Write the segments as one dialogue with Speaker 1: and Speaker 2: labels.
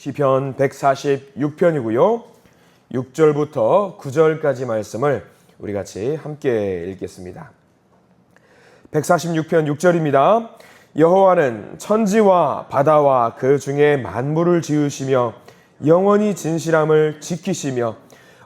Speaker 1: 시편 146편이고요. 6절부터 9절까지 말씀을 우리 같이 함께 읽겠습니다. 146편 6절입니다. 여호와는 천지와 바다와 그 중에 만물을 지으시며 영원히 진실함을 지키시며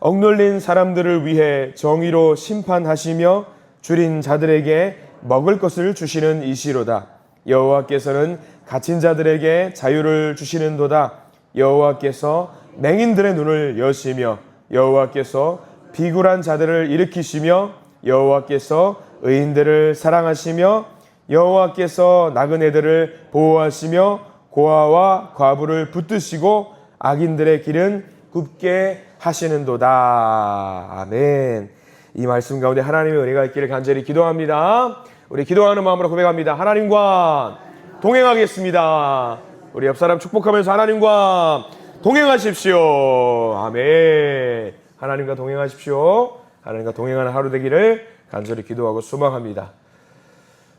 Speaker 1: 억눌린 사람들을 위해 정의로 심판하시며 줄인 자들에게 먹을 것을 주시는 이시로다. 여호와께서는 갇힌 자들에게 자유를 주시는도다. 여호와께서 맹인들의 눈을 여시며 여호와께서 비굴한 자들을 일으키시며 여호와께서 의인들을 사랑하시며 여호와께서 나그네들을 보호하시며 고아와 과부를 붙드시고 악인들의 길은 굽게 하시는도다. 아멘. 이 말씀 가운데 하나님의 은혜가 있기를 간절히 기도합니다. 우리 기도하는 마음으로 고백합니다. 하나님과 동행하겠습니다. 우리 옆사람 축복하면서 하나님과 동행하십시오. 아멘. 하나님과 동행하십시오. 하나님과 동행하는 하루 되기를 간절히 기도하고 소망합니다.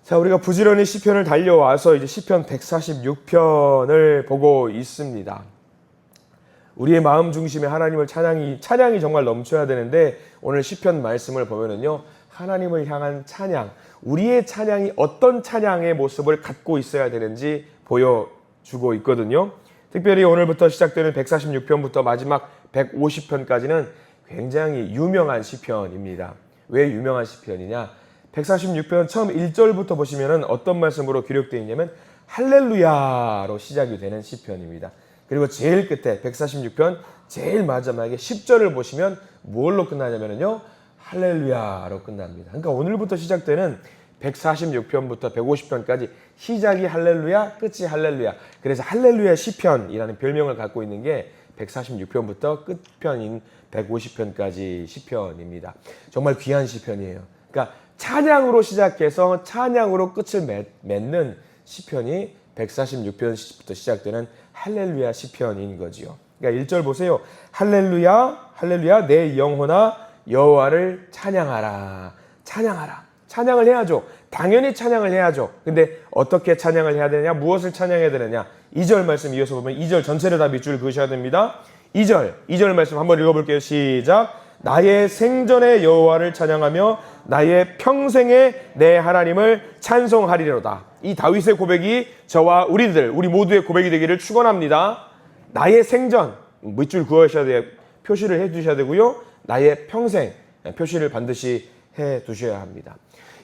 Speaker 1: 자, 우리가 부지런히 시편을 달려와서 이제 시편 146편을 보고 있습니다. 우리의 마음 중심에 하나님을 찬양이 정말 넘쳐야 되는데, 오늘 시편 말씀을 보면은요, 하나님을 향한 찬양, 우리의 찬양이 어떤 찬양의 모습을 갖고 있어야 되는지 보여주고 있거든요. 특별히 오늘부터 시작되는 146편부터 마지막 150편까지는 굉장히 유명한 시편입니다. 왜 유명한 시편이냐? 146편 처음 1절부터 보시면은 어떤 말씀으로 기록되어 있냐면 할렐루야로 시작이 되는 시편입니다. 그리고 제일 끝에 146편 제일 마지막에 10절을 보시면 뭘로 끝나냐면요, 할렐루야로 끝납니다. 그러니까 오늘부터 시작되는 146편부터 150편까지 시작이 할렐루야, 끝이 할렐루야. 그래서 할렐루야 시편이라는 별명을 갖고 있는 게 146편부터 끝편인 150편까지 시편입니다. 정말 귀한 시편이에요. 그러니까 찬양으로 시작해서 찬양으로 끝을 맺는 시편이 146편부터 시작되는 할렐루야 시편인 거지요. 그러니까 1절 보세요. 할렐루야, 할렐루야, 내 영혼아 여호와를 찬양하라. 찬양하라. 찬양을 해야죠. 당연히 찬양을 해야죠. 근데 어떻게 찬양을 해야 되느냐? 무엇을 찬양해야 되느냐? 2절 말씀 이어서 보면 2절 전체를 다 밑줄 그으셔야 됩니다. 2절 말씀 한번 읽어볼게요. 시작. 나의 생전에 여호와를 찬양하며 나의 평생에 내 하나님을 찬송하리로다. 이 다윗의 고백이 저와 우리 모두의 고백이 되기를 축원합니다. 나의 생전, 밑줄 그으셔야 돼요. 표시를 해두셔야 되고요. 나의 평생, 표시를 반드시 해두셔야 합니다.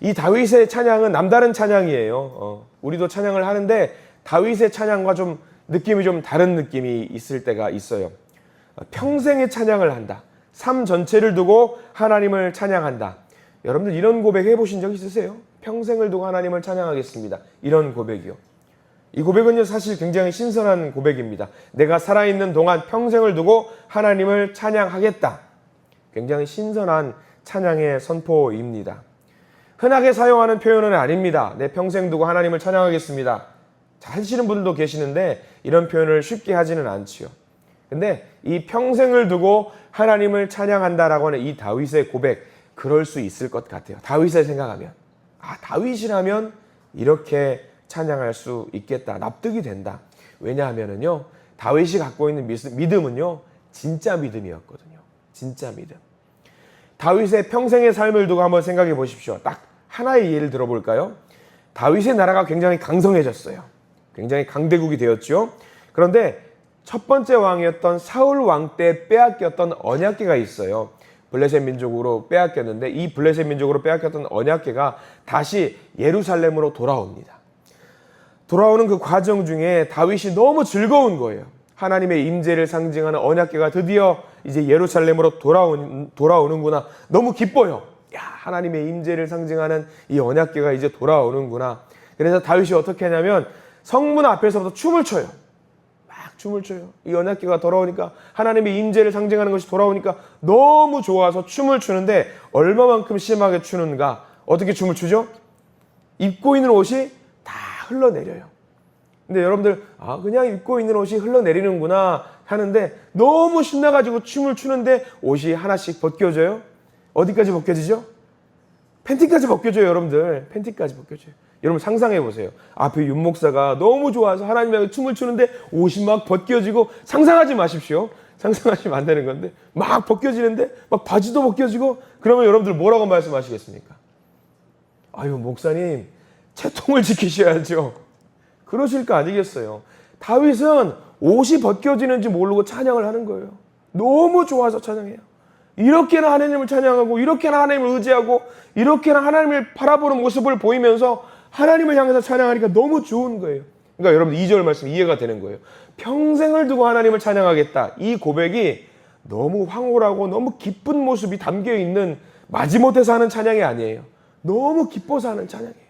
Speaker 1: 이 다윗의 찬양은 남다른 찬양이에요. 우리도 찬양을 하는데 다윗의 찬양과 좀 느낌이 좀 다른 느낌이 있을 때가 있어요. 평생의 찬양을 한다. 삶 전체를 두고 하나님을 찬양한다. 여러분들 이런 고백 해보신 적 있으세요? 평생을 두고 하나님을 찬양하겠습니다. 이런 고백이요. 이 고백은요, 사실 굉장히 신선한 고백입니다. 내가 살아있는 동안 평생을 두고 하나님을 찬양하겠다. 굉장히 신선한 찬양의 선포입니다. 흔하게 사용하는 표현은 아닙니다. 내 평생 두고 하나님을 찬양하겠습니다. 하시는 분들도 계시는데 이런 표현을 쉽게 하지는 않지요. 근데 이 평생을 두고 하나님을 찬양한다라고 하는 이 다윗의 고백, 그럴 수 있을 것 같아요. 다윗을 생각하면, 다윗이라면 이렇게 찬양할 수 있겠다. 납득이 된다. 왜냐하면은요, 다윗이 갖고 있는 믿음은요, 진짜 믿음이었거든요. 진짜 믿음. 다윗의 평생의 삶을 두고 한번 생각해 보십시오. 딱 하나의 예를 들어볼까요? 다윗의 나라가 굉장히 강성해졌어요. 굉장히 강대국이 되었죠. 그런데 첫 번째 왕이었던 사울 왕 때 빼앗겼던 언약궤가 있어요. 블레셋 민족으로 빼앗겼는데 이 블레셋 민족으로 빼앗겼던 언약궤가 다시 예루살렘으로 돌아옵니다. 돌아오는 그 과정 중에 다윗이 너무 즐거운 거예요. 하나님의 임재를 상징하는 언약궤가 드디어 이제 예루살렘으로 돌아오는구나. 너무 기뻐요. 야, 하나님의 임재를 상징하는 이 언약궤가 이제 돌아오는구나. 그래서 다윗이 어떻게 하냐면 성문 앞에서부터 춤을 춰요. 막 춤을 춰요. 이 언약궤가 돌아오니까, 하나님의 임재를 상징하는 것이 돌아오니까 너무 좋아서 춤을 추는데 얼마만큼 심하게 추는가? 어떻게 춤을 추죠? 입고 있는 옷이 다 흘러내려요. 근데 여러분들, 그냥 입고 있는 옷이 흘러내리는구나 하는데 너무 신나가지고 춤을 추는데 옷이 하나씩 벗겨져요. 어디까지 벗겨지죠? 팬티까지 벗겨져요. 여러분들, 팬티까지 벗겨져요. 여러분 상상해 보세요. 앞에 윤 목사가 너무 좋아서 하나님의 춤을 추는데 옷이 막 벗겨지고, 상상하지 마십시오. 상상하시면 안 되는 건데 막 벗겨지는데 막 바지도 벗겨지고, 그러면 여러분들 뭐라고 말씀하시겠습니까? 아유, 목사님 채통을 지키셔야죠. 그러실 거 아니겠어요. 다윗은 옷이 벗겨지는지 모르고 찬양을 하는 거예요. 너무 좋아서 찬양해요. 이렇게나 하나님을 찬양하고, 이렇게나 하나님을 의지하고, 이렇게나 하나님을 바라보는 모습을 보이면서 하나님을 향해서 찬양하니까 너무 좋은 거예요. 그러니까 여러분 2절 말씀 이해가 되는 거예요. 평생을 두고 하나님을 찬양하겠다. 이 고백이 너무 황홀하고 너무 기쁜 모습이 담겨있는, 마지못해서 하는 찬양이 아니에요. 너무 기뻐서 하는 찬양이에요.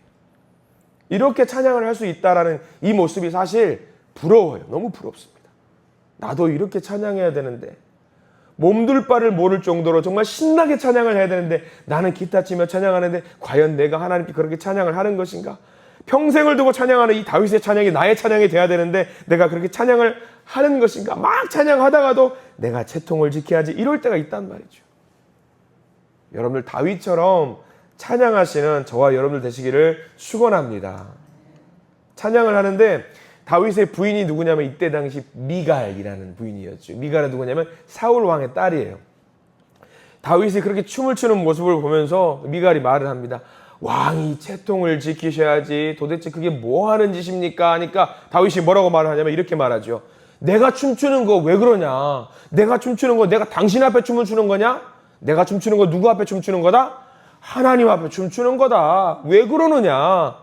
Speaker 1: 이렇게 찬양을 할 수 있다라는 이 모습이 사실 부러워요. 너무 부럽습니다. 나도 이렇게 찬양해야 되는데, 몸둘 바를 모를 정도로 정말 신나게 찬양을 해야 되는데 나는 기타 치며 찬양하는데 과연 내가 하나님께 그렇게 찬양을 하는 것인가? 평생을 두고 찬양하는 이 다윗의 찬양이 나의 찬양이 돼야 되는데 내가 그렇게 찬양을 하는 것인가? 막 찬양하다가도 내가 채통을 지켜야지, 이럴 때가 있단 말이죠. 여러분들 다윗처럼 찬양하시는 저와 여러분들 되시기를 축원합니다. 찬양을 하는데 다윗의 부인이 누구냐면 이때 당시 미갈이라는 부인이었죠. 미갈은 누구냐면 사울 왕의 딸이에요. 다윗이 그렇게 춤을 추는 모습을 보면서 미갈이 말을 합니다. 왕이 채통을 지키셔야지, 도대체 그게 뭐 하는 짓입니까? 하니까 다윗이 뭐라고 말을 하냐면 이렇게 말하죠. 내가 춤추는 거 왜 그러냐? 내가 춤추는 거 내가 당신 앞에 춤을 추는 거냐? 내가 춤추는 거 누구 앞에 춤추는 거다? 하나님 앞에 춤추는 거다. 왜 그러느냐?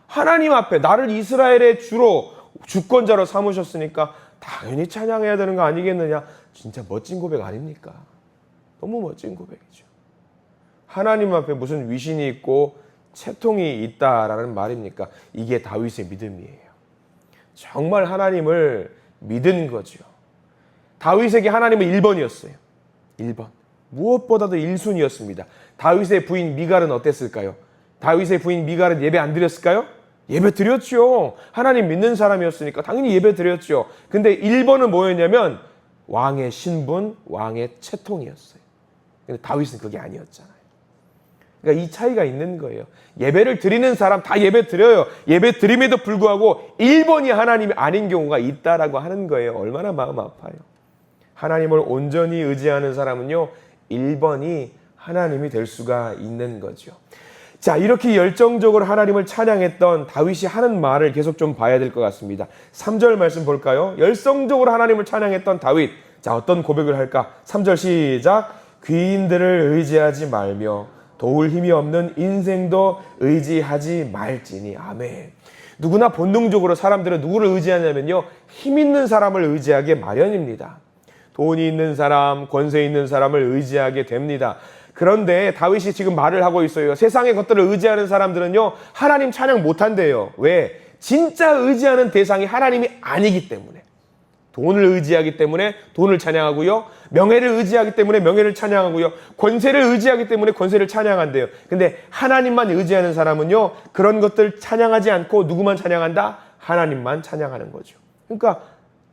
Speaker 1: 하나님 앞에 나를 이스라엘의 주로 주권자로 삼으셨으니까 당연히 찬양해야 되는 거 아니겠느냐? 진짜 멋진 고백 아닙니까? 너무 멋진 고백이죠. 하나님 앞에 무슨 위신이 있고 채통이 있다라는 말입니까? 이게 다윗의 믿음이에요. 정말 하나님을 믿은 거죠. 다윗에게 하나님은 1번이었어요. 1번. 무엇보다도 1순위였습니다. 다윗의 부인 미갈은 어땠을까요? 다윗의 부인 미갈은 예배 안 드렸을까요? 예배 드렸죠. 하나님 믿는 사람이었으니까 당연히 예배 드렸죠. 근데 1번은 뭐였냐면 왕의 신분, 왕의 채통이었어요. 근데 다윗은 그게 아니었잖아요. 그러니까 이 차이가 있는 거예요. 예배를 드리는 사람 다 예배 드려요. 예배 드림에도 불구하고 1번이 하나님이 아닌 경우가 있다라고 하는 거예요. 얼마나 마음 아파요. 하나님을 온전히 의지하는 사람은요, 1번이 하나님이 될 수가 있는 거죠. 자, 이렇게 열정적으로 하나님을 찬양했던 다윗이 하는 말을 계속 좀 봐야 될 것 같습니다. 3절 말씀 볼까요? 열성적으로 하나님을 찬양했던 다윗. 자, 어떤 고백을 할까? 3절 시작. 귀인들을 의지하지 말며 도울 힘이 없는 인생도 의지하지 말지니. 아멘. 누구나 본능적으로 사람들은 누구를 의지하냐면요, 힘 있는 사람을 의지하게 마련입니다. 돈이 있는 사람, 권세 있는 사람을 의지하게 됩니다. 그런데 다윗이 지금 말을 하고 있어요. 세상의 것들을 의지하는 사람들은요, 하나님 찬양 못한대요. 왜? 진짜 의지하는 대상이 하나님이 아니기 때문에. 돈을 의지하기 때문에 돈을 찬양하고요, 명예를 의지하기 때문에 명예를 찬양하고요, 권세를 의지하기 때문에 권세를 찬양한대요. 근데 하나님만 의지하는 사람은요, 그런 것들 찬양하지 않고 누구만 찬양한다? 하나님만 찬양하는 거죠. 그러니까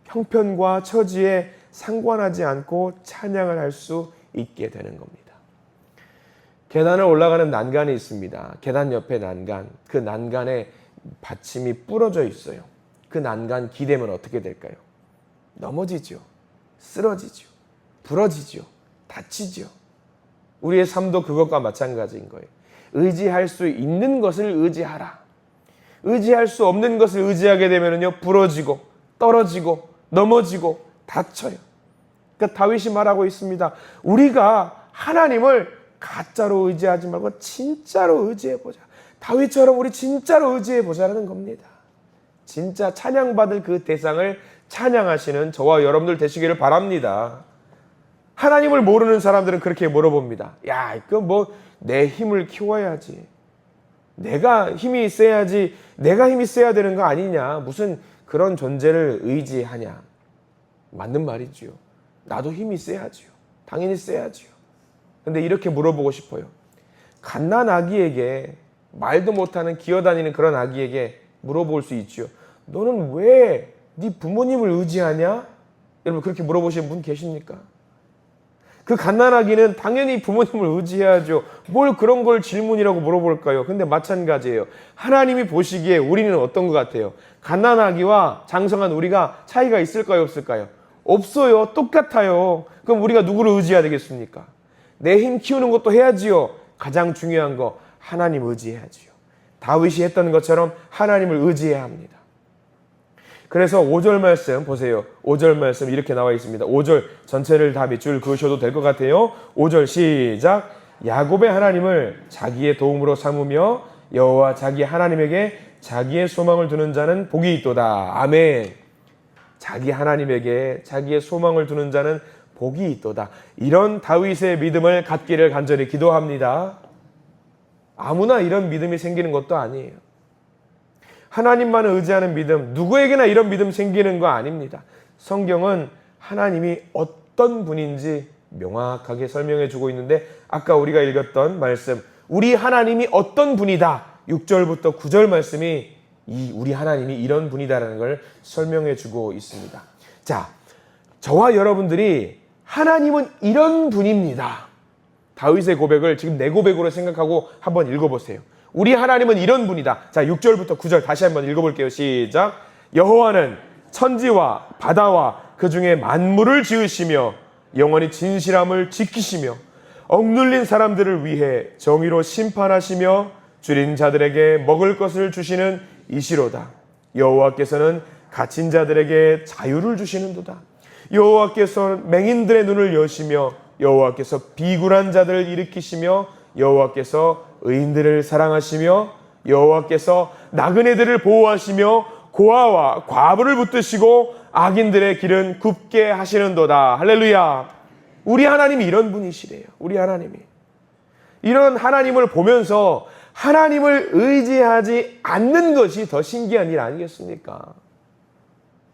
Speaker 1: 형편과 처지에 상관하지 않고 찬양을 할 수 있게 되는 겁니다. 계단을 올라가는 난간이 있습니다. 계단 옆에 난간, 그 난간에 받침이 부러져 있어요. 그 난간 기대면 어떻게 될까요? 넘어지죠. 쓰러지죠. 부러지죠. 다치죠. 우리의 삶도 그것과 마찬가지인 거예요. 의지할 수 있는 것을 의지하라. 의지할 수 없는 것을 의지하게 되면요, 부러지고 떨어지고 넘어지고 다쳐요. 그러니까 다윗이 말하고 있습니다. 우리가 하나님을 가짜로 의지하지 말고 진짜로 의지해보자. 다윗처럼 우리 진짜로 의지해보자라는 겁니다. 진짜 찬양받을 그 대상을 찬양하시는 저와 여러분들 되시기를 바랍니다. 하나님을 모르는 사람들은 그렇게 물어봅니다. 야, 그 뭐 내 힘을 키워야지. 내가 힘이 세야지. 내가 힘이 세야 되는 거 아니냐. 무슨 그런 존재를 의지하냐. 맞는 말이지요. 나도 힘이 세야지요. 당연히 세야지요. 근데 이렇게 물어보고 싶어요. 갓난 아기에게, 말도 못하는 기어다니는 그런 아기에게 물어볼 수 있지요. 너는 왜 네 부모님을 의지하냐? 여러분 그렇게 물어보시는 분 계십니까? 그 갓난아기는 당연히 부모님을 의지해야죠. 뭘 그런 걸 질문이라고 물어볼까요? 근데 마찬가지예요. 하나님이 보시기에 우리는 어떤 것 같아요? 갓난아기와 장성한 우리가 차이가 있을까요? 없을까요? 없어요. 똑같아요. 그럼 우리가 누구를 의지해야 되겠습니까? 내 힘 키우는 것도 해야지요. 가장 중요한 거 하나님 의지해야지요. 다윗이 했던 것처럼 하나님을 의지해야 합니다. 그래서 5절 말씀 보세요. 5절 말씀 이렇게 나와 있습니다. 5절 전체를 다 밑줄 그으셔도 될 것 같아요. 5절 시작. 야곱의 하나님을 자기의 도움으로 삼으며 여호와 자기 하나님에게 자기의 소망을 두는 자는 복이 있도다. 아멘. 자기 하나님에게 자기의 소망을 두는 자는 복이 있도다. 이런 다윗의 믿음을 갖기를 간절히 기도합니다. 아무나 이런 믿음이 생기는 것도 아니에요. 하나님만을 의지하는 믿음, 누구에게나 이런 믿음 생기는 거 아닙니다. 성경은 하나님이 어떤 분인지 명확하게 설명해 주고 있는데 아까 우리가 읽었던 말씀, 우리 하나님이 어떤 분이다. 6절부터 9절 말씀이 우리 하나님이 이런 분이다라는 걸 설명해 주고 있습니다. 자, 저와 여러분들이 하나님은 이런 분입니다. 다윗의 고백을 지금 내 고백으로 생각하고 한번 읽어보세요. 우리 하나님은 이런 분이다. 자, 6절부터 9절 다시 한번 읽어볼게요. 시작. 여호와는 천지와 바다와 그 중에 만물을 지으시며 영원히 진실함을 지키시며 억눌린 사람들을 위해 정의로 심판하시며 줄인 자들에게 먹을 것을 주시는 이시로다. 여호와께서는 갇힌 자들에게 자유를 주시는도다. 여호와께서 맹인들의 눈을 여시며 여호와께서 비굴한 자들을 일으키시며 여호와께서 의인들을 사랑하시며 여호와께서 나그네들을 보호하시며 고아와 과부를 붙드시고 악인들의 길은 굽게 하시는도다. 할렐루야. 우리 하나님이 이런 분이시래요. 우리 하나님이. 이런 하나님을 보면서 하나님을 의지하지 않는 것이 더 신기한 일 아니겠습니까?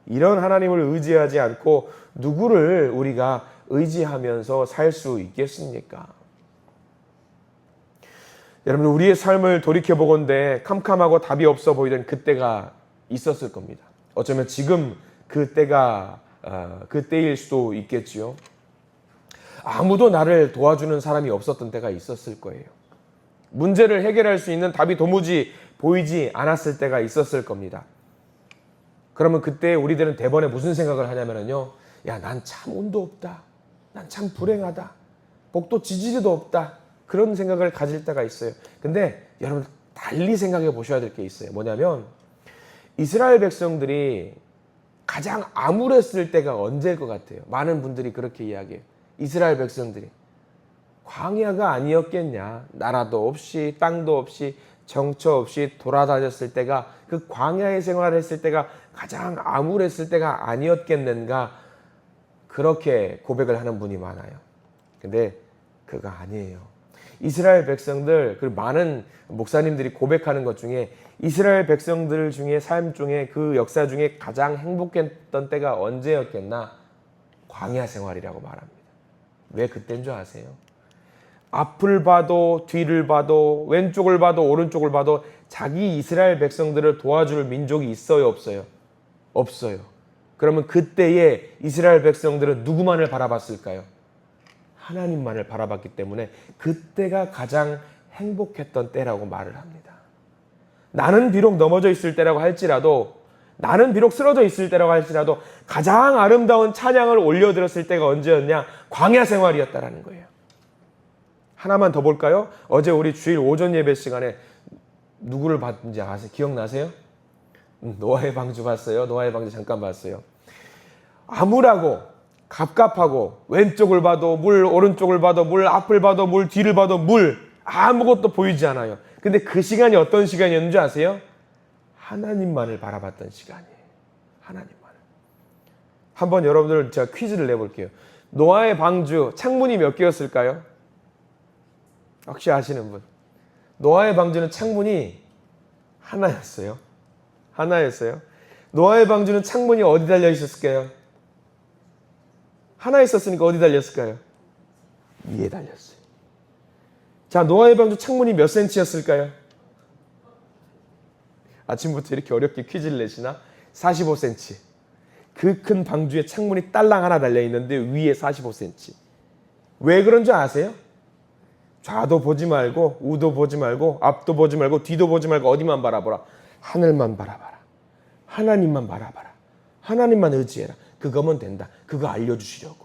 Speaker 1: 이런 하나님을 의지하지 않고 누구를 우리가 의지하면서 살 수 있겠습니까? 여러분, 우리의 삶을 돌이켜보건대 캄캄하고 답이 없어 보이던 그때가 있었을 겁니다. 어쩌면 지금 그때가 그때일 수도 있겠지요. 아무도 나를 도와주는 사람이 없었던 때가 있었을 거예요. 문제를 해결할 수 있는 답이 도무지 보이지 않았을 때가 있었을 겁니다. 그러면 그때 우리들은 대번에 무슨 생각을 하냐면요. 야, 난 참 운도 없다. 난 참 불행하다. 복도 지지리도 없다. 그런 생각을 가질 때가 있어요. 근데 여러분 달리 생각해 보셔야 될 게 있어요. 뭐냐면 이스라엘 백성들이 가장 암울했을 때가 언제일 것 같아요? 많은 분들이 그렇게 이야기해요. 이스라엘 백성들이 광야가 아니었겠냐. 나라도 없이 땅도 없이 정처 없이 돌아다녔을 때가, 그 광야의 생활을 했을 때가 가장 암울했을 때가 아니었겠는가, 그렇게 고백을 하는 분이 많아요. 근데 그거 아니에요. 이스라엘 백성들, 그리고 많은 목사님들이 고백하는 것 중에 이스라엘 백성들 중에 삶 중에 그 역사 중에 가장 행복했던 때가 언제였겠나? 광야 생활이라고 말합니다. 왜 그때인 줄 아세요? 앞을 봐도 뒤를 봐도 왼쪽을 봐도 오른쪽을 봐도 자기 이스라엘 백성들을 도와줄 민족이 있어요, 없어요? 없어요. 그러면 그때에 이스라엘 백성들은 누구만을 바라봤을까요? 하나님만을 바라봤기 때문에 그때가 가장 행복했던 때라고 말을 합니다. 나는 비록 넘어져 있을 때라고 할지라도, 나는 비록 쓰러져 있을 때라고 할지라도 가장 아름다운 찬양을 올려드렸을 때가 언제였냐? 광야 생활이었다라는 거예요. 하나만 더 볼까요? 어제 우리 주일 오전 예배 시간에 누구를 봤는지 아세요? 기억나세요? 노아의 방주 봤어요? 노아의 방주 잠깐 봤어요. 암울하고 갑갑하고 왼쪽을 봐도 물, 오른쪽을 봐도 물, 앞을 봐도 물, 뒤를 봐도 물, 아무것도 보이지 않아요. 근데 그 시간이 어떤 시간이었는지 아세요? 하나님만을 바라봤던 시간이에요. 하나님만을. 한번 여러분들 제가 퀴즈를 내볼게요. 노아의 방주 창문이 몇 개였을까요? 혹시 아시는 분? 노아의 방주는 창문이 하나였어요. 하나였어요. 노아의 방주는 창문이 어디 달려 있었을까요? 하나 있었으니까 어디 달렸을까요? 위에 달렸어요. 자, 노아의 방주 창문이 몇 센치였을까요? 아침부터 이렇게 어렵게 퀴즈를 내시나? 45cm. 그 큰 방주에 창문이 딸랑 하나 달려있는데 위에 45cm. 왜 그런 줄 아세요? 좌도 보지 말고 우도 보지 말고 앞도 보지 말고 뒤도 보지 말고 어디만 바라보라. 하늘만 바라봐라. 하나님만 바라봐라. 하나님만 의지해라. 그거면 된다. 그거 알려주시려고.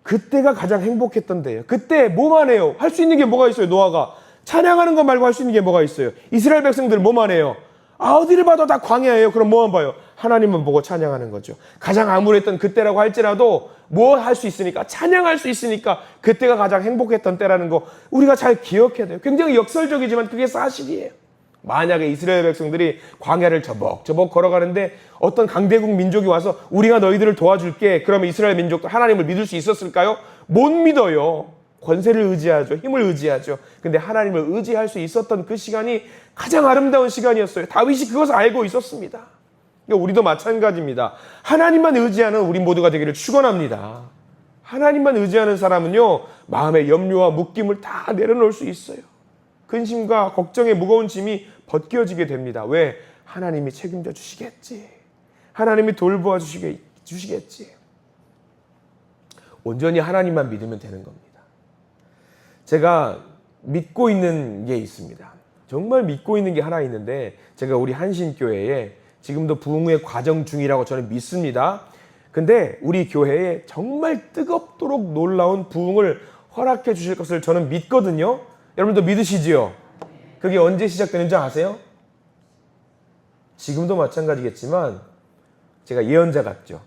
Speaker 1: 그때가 가장 행복했던 때예요. 그때 뭐만 해요? 할 수 있는 게 뭐가 있어요? 노아가 찬양하는 거 말고 할 수 있는 게 뭐가 있어요? 이스라엘 백성들 뭐만 해요? 어디를 봐도 다 광야예요. 그럼 뭐만 봐요? 하나님만 보고 찬양하는 거죠. 가장 암울했던 그때라고 할지라도 뭐 할 수 있으니까, 찬양할 수 있으니까 그때가 가장 행복했던 때라는 거 우리가 잘 기억해야 돼요. 굉장히 역설적이지만 그게 사실이에요. 만약에 이스라엘 백성들이 광야를 저벅저벅 걸어가는데 어떤 강대국 민족이 와서 우리가 너희들을 도와줄게. 그러면 이스라엘 민족도 하나님을 믿을 수 있었을까요? 못 믿어요. 권세를 의지하죠. 힘을 의지하죠. 근데 하나님을 의지할 수 있었던 그 시간이 가장 아름다운 시간이었어요. 다윗이 그것을 알고 있었습니다. 우리도 마찬가지입니다. 하나님만 의지하는 우리 모두가 되기를 축원합니다. 하나님만 의지하는 사람은요, 마음의 염려와 묶임을 다 내려놓을 수 있어요. 근심과 걱정의 무거운 짐이 벗겨지게 됩니다. 왜? 하나님이 책임져 주시겠지. 하나님이 돌보아 주시겠지. 온전히 하나님만 믿으면 되는 겁니다. 제가 믿고 있는 게 있습니다. 정말 믿고 있는 게 하나 있는데, 제가 우리 한신교회에 지금도 부흥의 과정 중이라고 저는 믿습니다. 근데 우리 교회에 정말 뜨겁도록 놀라운 부흥을 허락해 주실 것을 저는 믿거든요. 여러분도 믿으시지요? 그게 언제 시작되는지 아세요? 지금도 마찬가지겠지만 제가 예언자 같죠?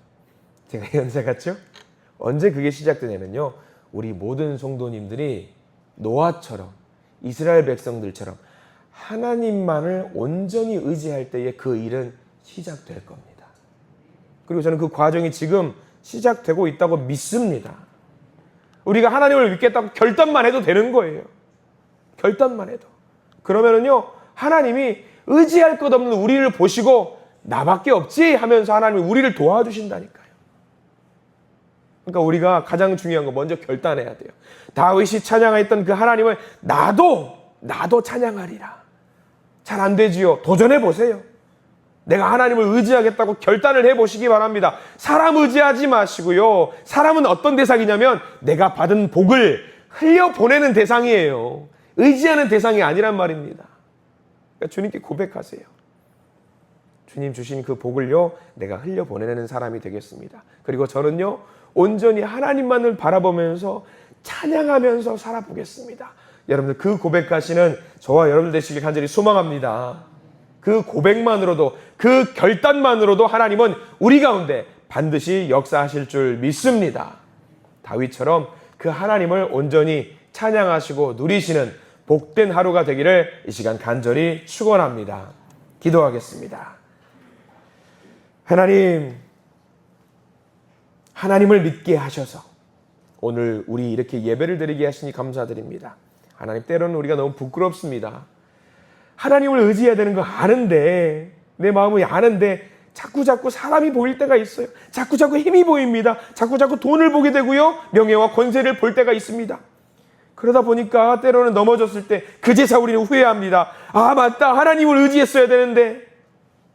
Speaker 1: 언제 그게 시작되냐면요, 우리 모든 성도님들이 노아처럼, 이스라엘 백성들처럼 하나님만을 온전히 의지할 때에 그 일은 시작될 겁니다. 그리고 저는 그 과정이 지금 시작되고 있다고 믿습니다. 우리가 하나님을 믿겠다고 결단만 해도 되는 거예요. 결단만 해도. 그러면은요, 하나님이 의지할 것 없는 우리를 보시고 나밖에 없지 하면서 하나님이 우리를 도와주신다니까요. 그러니까 우리가 가장 중요한 거 먼저 결단해야 돼요. 다윗이 찬양했던 그 하나님을 나도 찬양하리라. 잘 안 되지요? 도전해 보세요. 내가 하나님을 의지하겠다고 결단을 해보시기 바랍니다. 사람 의지하지 마시고요. 사람은 어떤 대상이냐면 내가 받은 복을 흘려보내는 대상이에요. 의지하는 대상이 아니란 말입니다. 그러니까 주님께 고백하세요. 주님 주신 그 복을요, 내가 흘려보내는 사람이 되겠습니다. 그리고 저는요, 온전히 하나님만을 바라보면서 찬양하면서 살아보겠습니다. 여러분들 그 고백하시는 저와 여러분들 되시길 간절히 소망합니다. 그 고백만으로도, 그 결단만으로도 하나님은 우리 가운데 반드시 역사하실 줄 믿습니다. 다윗처럼 그 하나님을 온전히 찬양하시고 누리시는 복된 하루가 되기를 이 시간 간절히 축원합니다. 기도하겠습니다. 하나님을 믿게 하셔서 오늘 우리 이렇게 예배를 드리게 하시니 감사드립니다. 하나님, 때로는 우리가 너무 부끄럽습니다. 하나님을 의지해야 되는 거 아는데, 내 마음이 아는데 자꾸 사람이 보일 때가 있어요. 자꾸 힘이 보입니다. 자꾸 돈을 보게 되고요, 명예와 권세를 볼 때가 있습니다. 그러다 보니까 때로는 넘어졌을 때 그제서 우리는 후회합니다. 아, 맞다, 하나님을 의지했어야 되는데.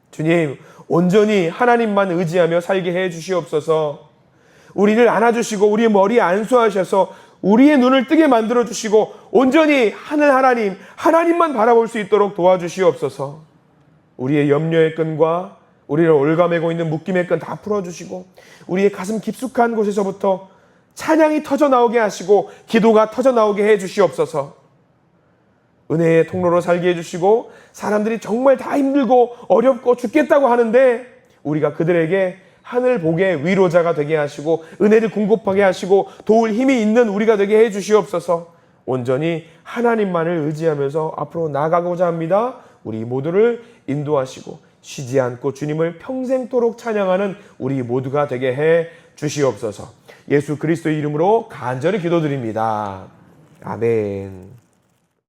Speaker 1: 주님, 온전히 하나님만 의지하며 살게 해 주시옵소서. 우리를 안아주시고 우리의 머리에 안수하셔서 우리의 눈을 뜨게 만들어주시고 온전히 하나님만 바라볼 수 있도록 도와주시옵소서. 우리의 염려의 끈과 우리를 올가매고 있는 묶임의 끈 다 풀어주시고 우리의 가슴 깊숙한 곳에서부터 찬양이 터져나오게 하시고 기도가 터져나오게 해주시옵소서. 은혜의 통로로 살게 해주시고 사람들이 정말 다 힘들고 어렵고 죽겠다고 하는데 우리가 그들에게 하늘 복의 위로자가 되게 하시고 은혜를 공급하게 하시고 도울 힘이 있는 우리가 되게 해주시옵소서. 온전히 하나님만을 의지하면서 앞으로 나아가고자 합니다. 우리 모두를 인도하시고 쉬지 않고 주님을 평생토록 찬양하는 우리 모두가 되게 해 주시옵소서. 예수 그리스도의 이름으로 간절히 기도드립니다. 아멘.